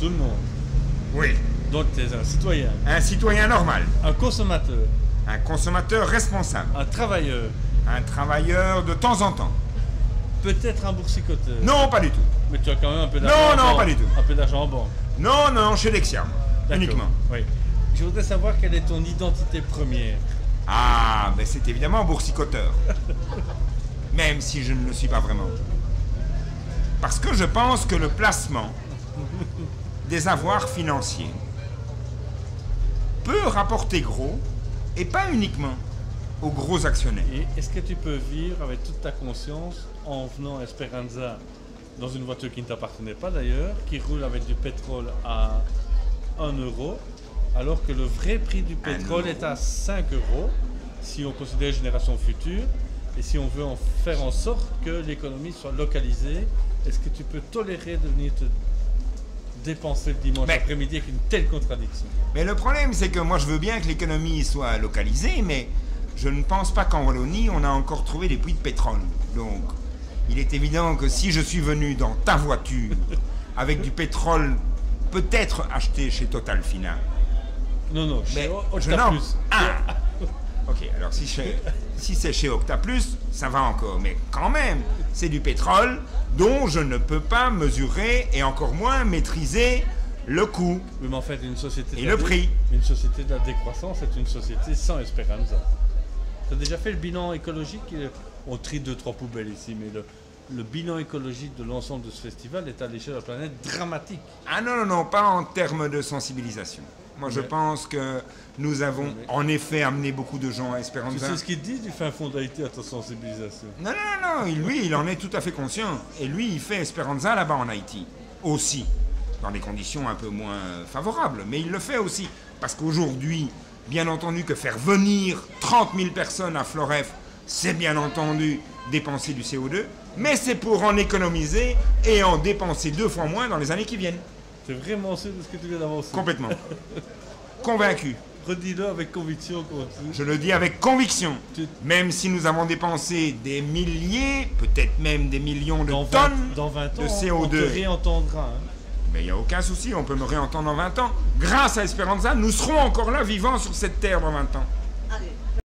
tout le monde. Oui. Donc tu es un citoyen, Un citoyen normal. un consommateur, Un consommateur responsable. un travailleur, Un travailleur de temps en temps. peut-être un boursicoteur. Non, pas du tout. Mais tu as quand même un peu d'argent Non, en non, banque. pas du tout. Un peu d'argent en banque. Non, non, chez Dexia, D'accord. uniquement. Oui. Je voudrais savoir quelle est ton identité première. Ah, ben c'est évidemment boursicoteur. Même si je ne le suis pas vraiment. Parce que je pense que le placement des avoirs financiers peut rapporter gros, et pas uniquement aux gros actionnaires. Et est-ce que tu peux vivre avec toute ta conscience en venant à Esperanza dans une voiture qui ne t'appartenait pas d'ailleurs, qui roule avec du pétrole à 1 euro, alors que le vrai prix du pétrole est à 5 euros, si on considère Génération Future, et si on veut en faire en sorte que l'économie soit localisée, est-ce que tu peux tolérer de venir te dépenser le dimanche après-midi avec une telle contradiction? Mais le problème, c'est que moi, je veux bien que l'économie soit localisée, mais je ne pense pas qu'en Wallonie, on a encore trouvé des puits de pétrole. Donc, il est évident que si je suis venu dans ta voiture avec du pétrole peut-être acheté chez Total Final. Non, non, Mais chez je Octa n'en- Plus. Ah. Ok, alors si c'est chez Octa Plus, ça va encore. Mais quand même, c'est du pétrole dont je ne peux pas mesurer et encore moins maîtriser le coût. Oui, mais en fait, une société Et le prix. Une société de la décroissance est une société sans Esperanza. Tu as déjà fait le bilan écologique? On trie 2-3 poubelles ici, mais le bilan écologique de l'ensemble de ce festival est à l'échelle de la planète dramatique. Ah non, non, non, pas en termes de sensibilisation. Moi, je pense que nous avons en effet amené beaucoup de gens à Tu Esperanza. sais ce qu'ils disent du fin fond d'Haïti à ta sensibilisation? Non, non, non, lui, il en est tout à fait conscient. Et lui, il fait Esperanza là-bas en Haïti. Aussi. Dans des conditions un peu moins favorables. Mais il le fait aussi. Parce qu'aujourd'hui, bien entendu que faire venir 30 000 personnes à Floref, c'est bien entendu dépenser du CO2. Mais c'est pour en économiser et en dépenser 2 fois moins dans les années qui viennent. C'est vraiment sûr de ce que tu viens d'avancer. Complètement. Convaincu. Redis-le avec conviction. Je le dis avec conviction. Même si nous avons dépensé des milliers, peut-être même des millions de tonnes dans 20 ans, de CO2. on te réentendra. Hein. Mais il n'y a aucun souci, on peut me réentendre dans 20 ans. Grâce à Esperanza, nous serons encore là, vivants sur cette terre dans 20 ans.